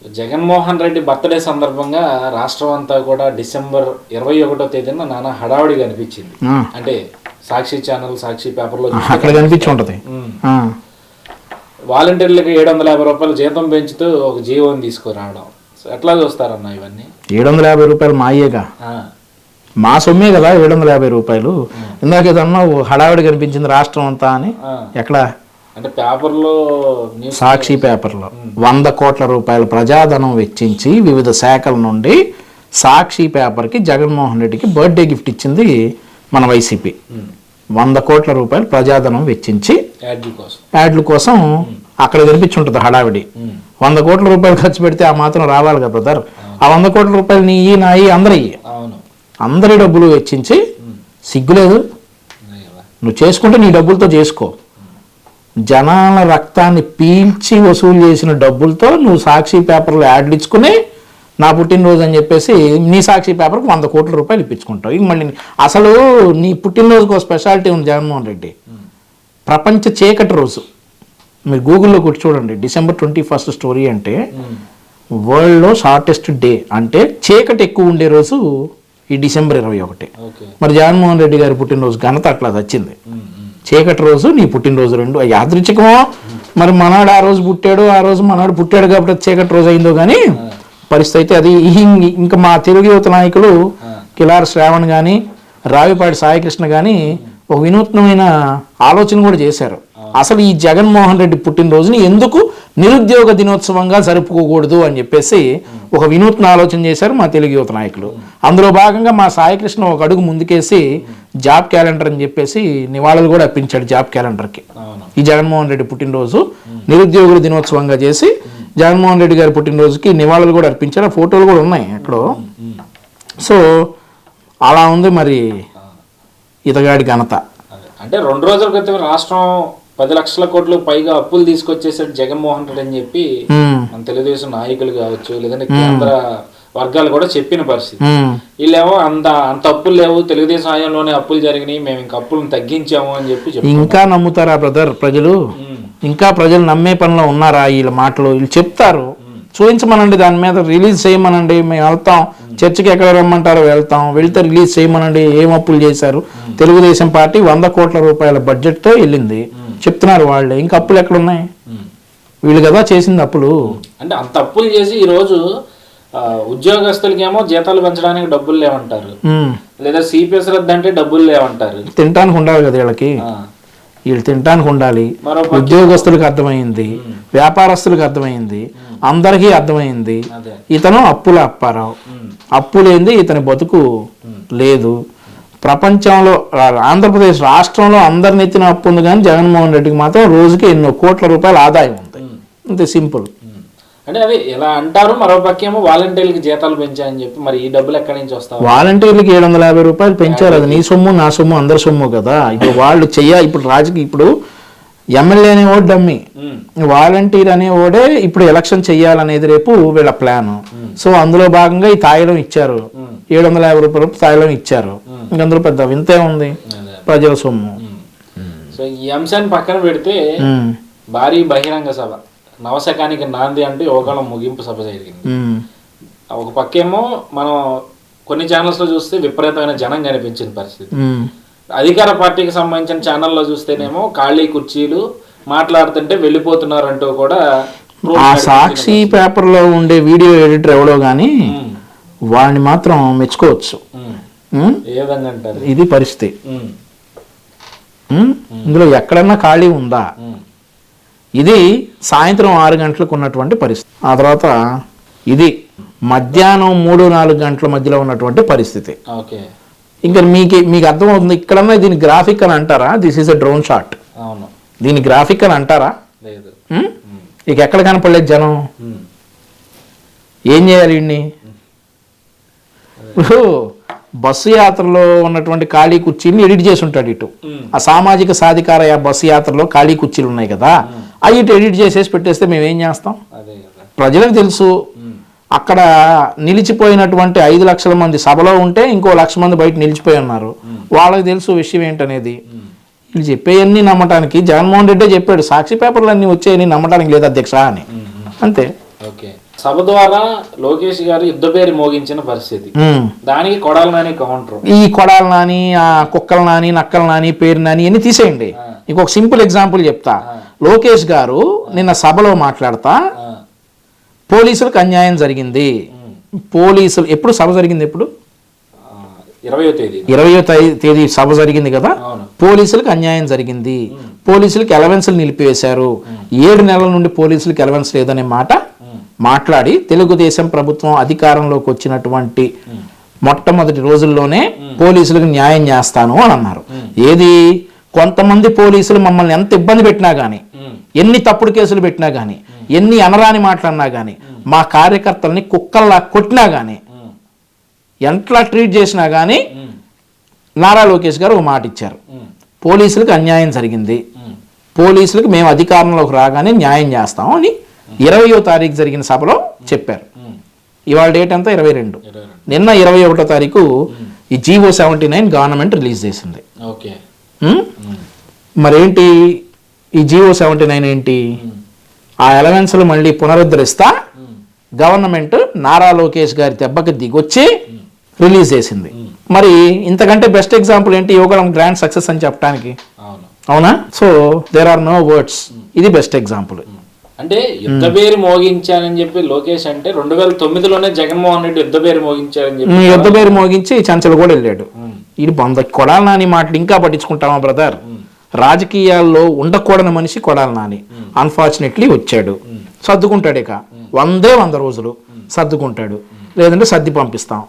Jaganmohan Reddy birthday సందర్భంగా రాష్ట్రం అంతా కూడా డిసెంబర్ 21వ తేదీన నానా హడావుడిగా అనిపించింది. అంటే సాక్షి ఛానల్, సాక్షి పేపర్లో అక్కడ కనిపించి ఉంటుంది. వాలంటీర్లకు 750 రూపాయలు జీతం పెంచుతూ ఒక జీవోని తీసుకురావడం ఎట్లా చూస్తారన్న ఇవన్నీ? 750 రూపాయలు మాయేగా, మా సొమ్మే కదా 750 రూపాయలు. ఇందాక ఏదన్నావు హడావిడి కనిపించింది రాష్ట్రం అంతా అని. ఎక్కడ? అంటే పేపర్లో, సాక్షి పేపర్లో 100 కోట్ల రూపాయల ప్రజాధనం వెచ్చించి వివిధ శాఖల నుండి సాక్షి పేపర్కి జగన్మోహన్ రెడ్డికి బర్త్డే గిఫ్ట్ ఇచ్చింది మన వైసీపీ. 100 కోట్ల రూపాయలు ప్రజాధనం వెచ్చించి యాడ్ల కోసం అక్కడ కనిపించుంటుంది హడావిడి. 100 కోట్ల రూపాయలు ఖర్చు పెడితే ఆ మాత్రం రావాలి కదా బ్రదర్. ఆ 100 కోట్ల రూపాయలు నీ నాయి అందరి డబ్బులు వెచ్చించి సిగ్గులేదు? నువ్వు చేసుకుంటే నీ డబ్బులతో చేసుకో. జనాల రక్తాన్ని పీల్చి వసూలు చేసిన డబ్బులతో నువ్వు సాక్షి పేపర్లో యాడ్లు ఇచ్చుకుని నా పుట్టినరోజు అని చెప్పేసి నీ సాక్షి పేపర్కి 100 కోట్ల రూపాయలు ఇప్పించుకుంటావు. ఇక మళ్ళీ అసలు నీ పుట్టినరోజుకు ఒక స్పెషాలిటీ ఉంది జగన్మోహన్ రెడ్డి. ప్రపంచ చీకటి రోజు. మీరు గూగుల్లో కొట్టి చూడండి, December 21 స్టోరీ అంటే వరల్డ్లో షార్టెస్ట్ డే, అంటే చీకటి ఎక్కువ ఉండే రోజు ఈ December 21. మరి జగన్మోహన్ రెడ్డి గారి పుట్టినరోజు ఘనత అట్లా వచ్చింది. చీకటి రోజు నీ పుట్టినరోజు రెండు యాదృచ్ఛికమో, మరి మనవాడు ఆ రోజు పుట్టాడు, ఆ రోజు మనవాడు పుట్టాడు కాబట్టి చీకటి రోజు అయిందో కానీ పరిస్థితి అయితే అది. ఇంకా మా తెలుగు యువత నాయకులు కిలార్ శ్రావణ్ కానీ రావిపాటి సాయికృష్ణ కానీ ఒక వినూత్నమైన ఆలోచన కూడా చేశారు. అసలు ఈ జగన్మోహన్ రెడ్డి పుట్టినరోజుని ఎందుకు నిరుద్యోగ దినోత్సవంగా జరుపుకోకూడదు అని చెప్పేసి ఒక వినూత్న ఆలోచన చేశారు మా తెలుగు యువత నాయకులు. అందులో భాగంగా మా సాయికృష్ణ ఒక అడుగు ముందుకేసి జాబ్ క్యాలెండర్ అని చెప్పేసి నివాళులు కూడా అర్పించాడు జాబ్ క్యాలెండర్కి. ఈ జగన్మోహన్ రెడ్డి పుట్టినరోజు నిరుద్యోగుల దినోత్సవంగా చేసి జగన్మోహన్ రెడ్డి గారి పుట్టినరోజుకి నివాళులు కూడా అర్పించారు. ఆ ఫోటోలు కూడా ఉన్నాయి ఎక్కడో. సో అలా ఉంది మరి ఇతగాడి ఘనత. అంటే 2 రోజుల క్రితం రాష్ట్రం 10 లక్షల కోట్లు పైగా అప్పులు తీసుకొచ్చేసాడు జగన్మోహన్ రెడ్డి అని చెప్పి మన తెలుగుదేశం నాయకులు కావచ్చు, లేదంటే కేంద్ర వర్గాలు కూడా చెప్పిన పరిస్థితి. వీళ్ళేమో అంత అప్పులు లేవు, తెలుగుదేశం హయాంలోనే అప్పులు జరిగినాయి, మేము ఇంకా అప్పులను తగ్గించాము అని చెప్పి. ఇంకా నమ్ముతారా బ్రదర్ ప్రజలు? ఇంకా ప్రజలు నమ్మే పనిలో ఉన్నారా? వీళ్ళ మాటలు వీళ్ళు చెప్తారు, చూపించమనండి, దాని మీద రిలీజ్ చేయమనండి, మేము వెళ్తాం, చర్చికి ఎక్కడ రమ్మంటారో వెళ్తాం, వెళ్తే రిలీజ్ చేయమనండి, ఏం అప్పులు చేశారు. తెలుగుదేశం పార్టీ 100 కోట్ల రూపాయల బడ్జెట్తో వెళ్ళింది చెప్తున్నారు వాళ్ళే. ఇంకా అప్పులు ఎక్కడున్నాయి? వీళ్ళు కదా చేసింది అప్పులు. అంటే అంత అప్పులు చేసి ఈరోజు ఉద్యోగస్తులకేమో జీతాలు పెంచడానికి డబ్బులు లేవంటారు, లేదా సిపిఎస్ రద్దు అంటే డబ్బులు లేవంటారు. తినడానికి ఉండాలి కదా వీళ్ళకి, వీళ్ళు తినడానికి ఉండాలి. ఉద్యోగస్తులకు అర్థమైంది, వ్యాపారస్తులకు అర్థమైంది, అందరికీ అర్థమైంది ఇతను అప్పుల అప్పారావు. అప్పులేంది ఇతని బతుకు లేదు. ప్రపంచంలో ఆంధ్రప్రదేశ్ రాష్ట్రంలో అందరిని ఎత్తిన అప్పు ఉంది, కానీ జగన్మోహన్ రెడ్డికి మాత్రం రోజుకి ఎన్నో కోట్ల రూపాయల ఆదాయం ఉంది. అంతే సింపుల్. అంటే అది ఎలా అంటారు. మరోపక్కేమో వాలంటీర్లకి జీతాలు పెంచాయని చెప్పి మరి ఈ డబ్బులు ఎక్కడి నుంచి వస్తాయి? వాలంటీర్లకి 750 రూపాయలు పెంచారు. అది నీ సొమ్ము నా సొమ్ము అందరి సొమ్ము కదా. ఇప్పుడు వాళ్ళు ఇప్పుడు రాజకీయ ఇప్పుడు ఎమ్మెల్యే అనే ఓటు డమ్మి, వాలంటీర్ అనే ఓడే ఇప్పుడు ఎలక్షన్ చెయ్యాలనేది రేపు వీళ్ళ ప్లాన్. సో అందులో భాగంగా ఈ తాయిలం ఇచ్చారు, 750 రూపాయలు తాయిలం ఇచ్చారు. ఇంక అందులో పెద్ద వింతే ఉంది, ప్రజల సొమ్ము. సో ఈ అంశాన్ని పక్కన పెడితే భారీ బహిరంగ సభ నవశకానికి నాంది అంటే యోగాల ముగింపు సభ జరిగింది. ఒక పక్కేమో మనం కొన్ని ఛానల్స్ లో చూస్తే విపరీతమైన జనం కనిపించిన పరిస్థితి. అధికార పార్టీకి సంబంధించిన ఛానల్లో చూస్తేనేమో ఖాళీ కుర్చీలు, మాట్లాడుతుంటే వెళ్ళిపోతున్నారు అంటూ కూడా. ఆ సాక్షి పేపర్ లో ఉండే వీడియో ఎడిటర్ ఎవడో గానీ వాడిని మాత్రం మెచ్చుకోవచ్చు. ఏ విధంగా అంటారు? ఇది పరిస్థితి. ఇందులో ఎక్కడన్నా ఖాళీ ఉందా? ఇది సాయంత్రం 6 గంటలకు ఉన్నటువంటి పరిస్థితి. ఆ తర్వాత ఇది మధ్యాహ్నం 3-4 గంటల మధ్యలో ఉన్నటువంటి పరిస్థితి. ఇంకా మీకు అర్థమవుతుంది. ఇక్కడన్నా దీని గ్రాఫిక్ అని అంటారా? This is a drone shot. దీని గ్రాఫిక్ అని అంటారా? ఇక ఎక్కడ కనపడలేదు జనం. ఏం చేయాలి వీడిని? ఇప్పుడు బస్సు యాత్రలో ఉన్నటువంటి ఖాళీ కుర్చీని ఎడిట్ చేసి ఉంటాడు ఇటు. ఆ సామాజిక సాధికార బస్సు యాత్రలో ఖాళీ కుర్చీలు ఉన్నాయి కదా, అవి ఇటు ఎడిట్ చేసేసి పెట్టేస్తే మేము ఏం చేస్తాం? ప్రజలకు తెలుసు. అక్కడ నిలిచిపోయినటువంటి 5 లక్షల మంది సభలో ఉంటే ఇంకో 1,00,000 మంది బయట నిలిచిపోయి ఉన్నారు. వాళ్ళకి తెలుసు విషయం ఏంటనేది. వీళ్ళు చెప్పేవన్నీ నమ్మటానికి జగన్మోహన్ రెడ్డి చెప్పాడు, సాక్షి పేపర్లు అన్నీ వచ్చాయని నమ్మటానికి లేదు అధ్యక్ష అని. అంతే. సభ ద్వారా లోకేష్ గారు యుద్ధ పేరు మోగించిన పరిస్థితి, దానికి కొడాలి నాని కౌంటర్. ఈ కొడాలి నాని, ఆ కుక్కల నాని, నక్కల నాని, పేరు నాని ఇవన్నీ తీసేయండి. ఇంకొక సింపుల్ ఎగ్జాంపుల్ చెప్తా. లోకేష్ గారు నిన్న సభలో మాట్లాడతా పోలీసులకు అన్యాయం జరిగింది. పోలీసులు ఎప్పుడు సభ జరిగింది? ఎప్పుడు? 20వ తేదీ సభ జరిగింది కదా. పోలీసులకు అన్యాయం జరిగింది, పోలీసులకు అలవెన్స్లు నిలిపివేశారు, 7 నెలల నుండి పోలీసులకు అలవెన్స్ లేదనే మాట మాట్లాడి తెలుగుదేశం ప్రభుత్వం అధికారంలోకి వచ్చినటువంటి మొట్టమొదటి రోజుల్లోనే పోలీసులకు న్యాయం చేస్తాను అని అన్నారు. ఏది? కొంతమంది పోలీసులు మమ్మల్ని ఎంత ఇబ్బంది పెట్టినా గానీ, ఎన్ని తప్పుడు కేసులు పెట్టినా గానీ, ఎన్ని అనరాని మాట్లాడినా గానీ, మా కార్యకర్తల్ని కుక్కల్లా కొట్టినా గానీ, ఎంట్లా ట్రీట్ చేసినా కానీ నారా లోకేష్ గారు ఒక మాట ఇచ్చారు, పోలీసులకు అన్యాయం జరిగింది, పోలీసులకు మేము అధికారంలోకి రాగానే న్యాయం చేస్తాం అని 20వ తారీఖు జరిగిన సభలో చెప్పారు. ఇవాళ డేట్ అంతా 22. నిన్న 21వ తారీఖు ఈ జీవో 79 గవర్నమెంట్ రిలీజ్ చేసింది. మరేంటి ఈ జీవో 79 ఏంటి? ఆ అలవెన్స్లు మళ్ళీ పునరుద్ధరిస్తా గవర్నమెంట్ నారా లోకేష్ గారి దెబ్బకి దిగొచ్చి రిలీజ్ చేసింది. మరి ఇంతకంటే బెస్ట్ ఎగ్జాంపుల్ ఏంటి యువగళం గ్రాండ్ సక్సెస్ అని చెప్పడానికి? అవునా? So there are no words. ఇది బెస్ట్ ఎగ్జాంపుల్. అంటే యుద్ధ పేరు మోగించానని చెప్పి లోకేష్ అంటే 2009లోనే జగన్మోహన్ రెడ్డి యుద్ధ పేరు మోగించారని చెప్పి యుద్ధ పేరు మోగించి చంచలు కూడా వెళ్ళాడు. ఇది కొడాలి నాని మాటలు ఇంకా పట్టించుకుంటామా బ్రదర్? రాజకీయాల్లో ఉండకూడని మనిషి కొడాలి నాని అన్ఫార్చునేట్లీ వచ్చాడు. సర్దుకుంటాడు, ఇక 100 రోజులు సర్దుకుంటాడు, లేదంటే సర్ది పంపిస్తాం.